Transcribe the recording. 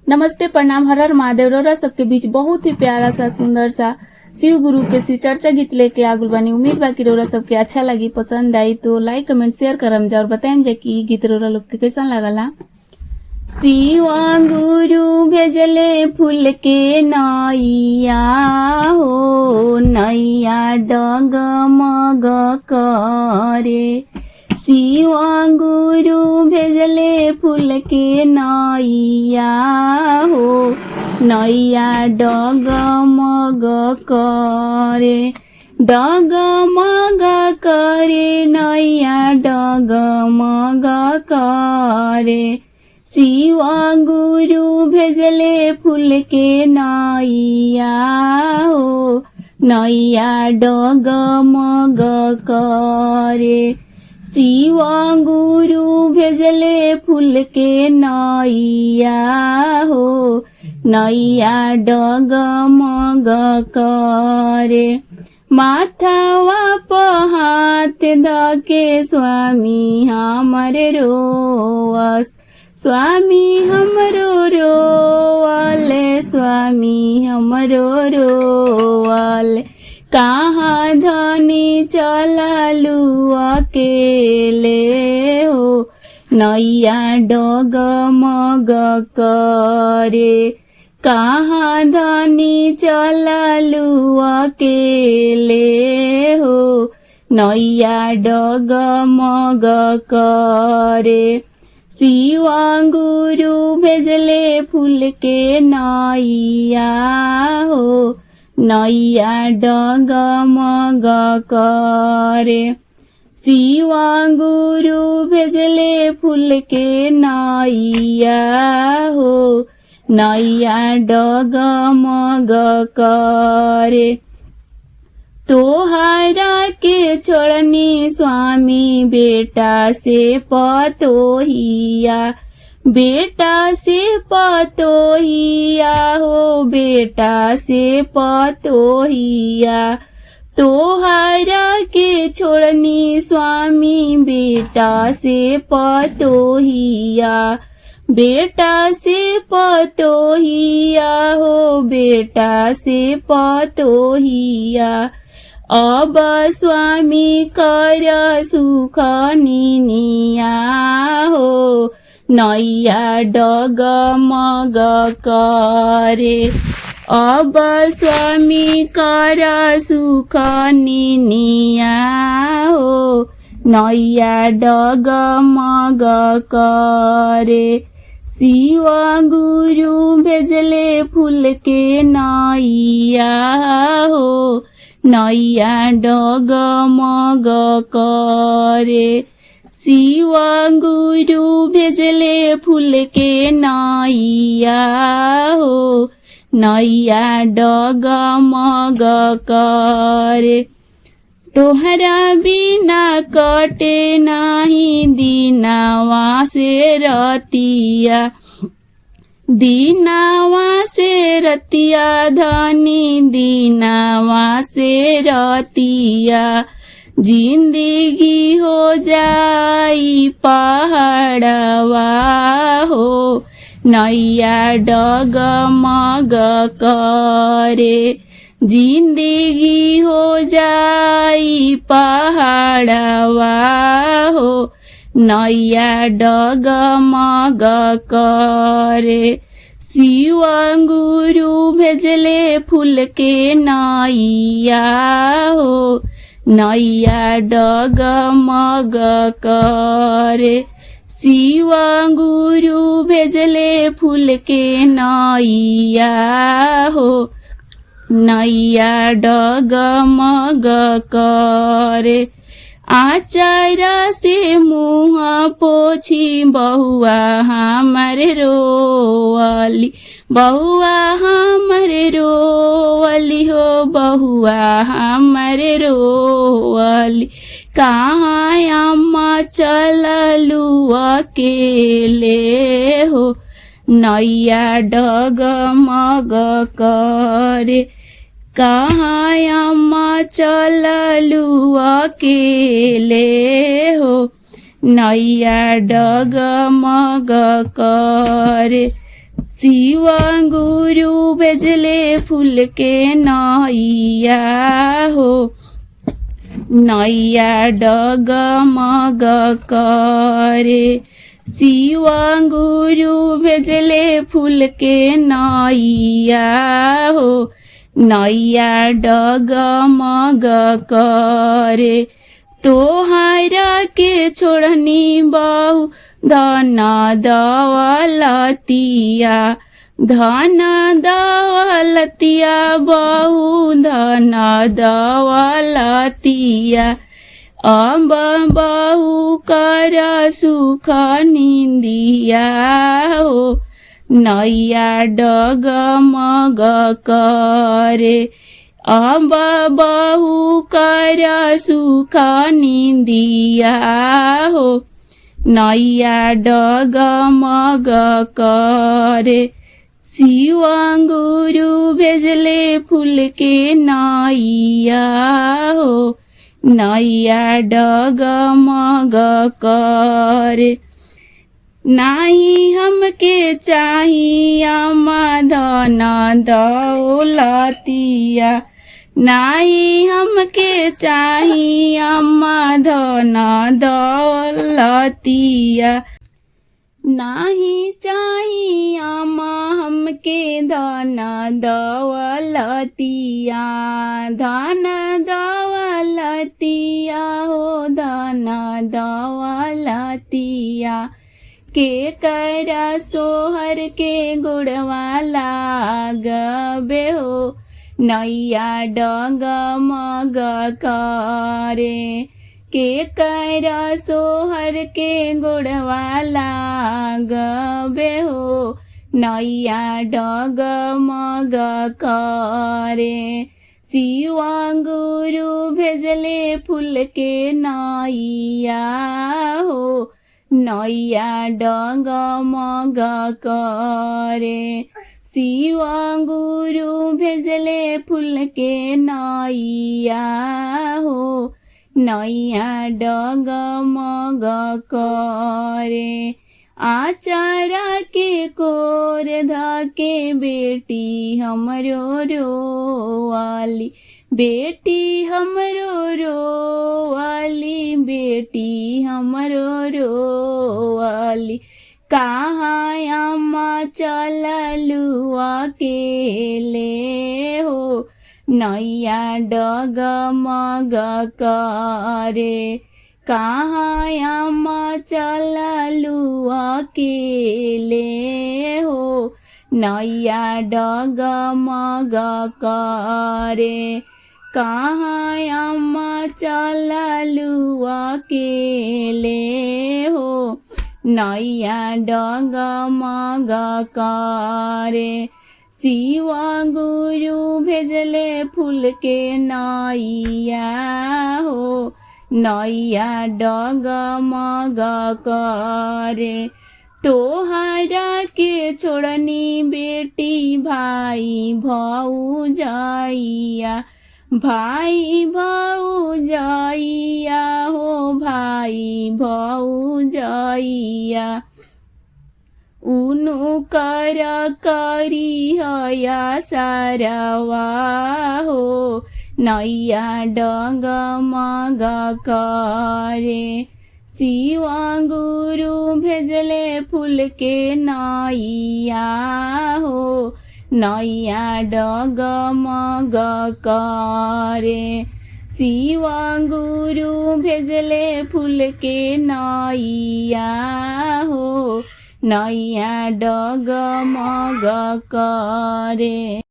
नमस्ते, प्रणाम, हर हर महादेव। रौरा सबके बीच बहुत ही प्यारा सा सुंदर सा शिव गुरु के श्री चर्चा गीत लेके आगुल बानी। उम्मीद बा कि रौरा सबके अच्छा लगी, पसंद आई तो लाइक कमेंट शेयर करम जा और बताएम जा कि गीत रौरा लोग के कैसा लागला। शिवा गुरु भेजले फूल के नैया हो, नैया डगमग करे। शिवा गुरु भेजले फूल के नैया हो, नैया डगमग करे। डगमग करे नैया डगमग करे। शिवा गुरु भेजले फूल के नैया हो, नैया डगमग करे। शिवा गुरु भेजले फूल के नैया हो, नैया डगमग करे। माथावा पर हाथ धके स्वामी हमरे रोवस, स्वामी हमरो रोवाले, स्वामी हमरो रोवाले। कहाँ धनी चललू अकेले हो, नैया डगमग करे। कहाँ धनी चललू अकेले हो, नैया डगमग करे। शिवा गुरु भेजले फूल के नैया हो, नैया डगमग करे। शिवा गुरु भेजले फूल के नैया हो, नैया डगमग करे। तोहरा के छोड़नी स्वामी बेटा से पतोहिया, बेटा से पतोहिया हो, बेटा से पतोहिया। तोहरा के छोड़नी स्वामी बेटा से पतोहिया, बेटा से पतोहिया हो, बेटा से पतोहिया। अब स्वामी कर सुख निनिया हो, नैया डगमग करे। अब स्वामी कर सुख निनिया हो, नैया डगमग करे। शिवा गुरु भेजले फूल के नैया हो, नैया डगमग करे। शिवा गुरु भेजले फूल के नैया हो, नैया डगमग करे। तोहरा बिना कटे नाही दीनावा से रतिया, दीनावा से रतिया धनी दीनावा से रतिया। जिंदगी हो जाई पहाड़वा हो, नैया डगमग करे। जिंदगी हो जाई पहाड़वा हो, नैया डगमग करे। शिवा गुरु भेजले फूल के नैया हो, नैया डगमग करे। शिवा गुरु भेजले फूल के नैया हो, नैया डगमग करे। आचारा से मुँह पोछी बहुआ हमरे रोवली, बहुआ हमरे रोवली हो, बहुआ हमरे रोवली। कहाँ अम्मा चललू अकेले हो, नैया डगमग करे। कहाँ अम्मा चललू अकेले हो, नैया डगमग करे। शिवा गुरु भेजले फूल के नैया हो, नैया डगमग करे। शिवा गुरु भेजले फूल के नैया हो, नैया डगमग करे। तोहरा के छोड़नी बहु धन दौलतिया, धन दौलतिया बहु धन दौलतिया। अब बहु कर सुख निंदिया हो, नैया डगमग करे। अब बहु कर सुख निंदिया हो, नैया डगमग करे। शिवा गुरु भेजले फूल के नैया हो, नैया डगमग करे। नाही हमके चाहिए धन दौलतिया, नाही हमके चाहिए धन दौलतिया। नाही चाहिए हमके धन दौलतिया, धन दौलतिया हो, धन दौलतिया। के करा सोहर के गुड़वाला गबे हो, नैया डगमग करे। के करा सोहर के गुड़वाला गबे हो, नैया डगमग करे। शिवा गुरु भेजले फूल के नैया हो, नैया डगमग करे। शिवा गुरु भेजले फूल के नैया हो, नैया डगमग करे। आचारा के कोर धके बेटी हमरो रोवाली, बेटी हमरो रोवाली, बेटी हमरो रोवाली। कहाँ अम्मा चललू अकेले हो, नैया डगमग करे। कहाँ अम्मा चललू अकेले हो, नैया डगमग करे। कहाँ अम्मा चललू अकेले हो, नैया डगमग करे। शिवा गुरु भेजले फूल के नैया हो, नैया डगमग करे। तोहरा के छोड़नी बेटी भाई भौजाइया, भाई भौजाइया हो, भाई भौजाइया। उनु कर करी हया सारवा हो, नैया डगमग करे। शिवा गुरु भेजले फूल के नैया हो, नैया डगमग करे। शिवा गुरु भेजले फूल के नैया हो, नैया डगमग करे।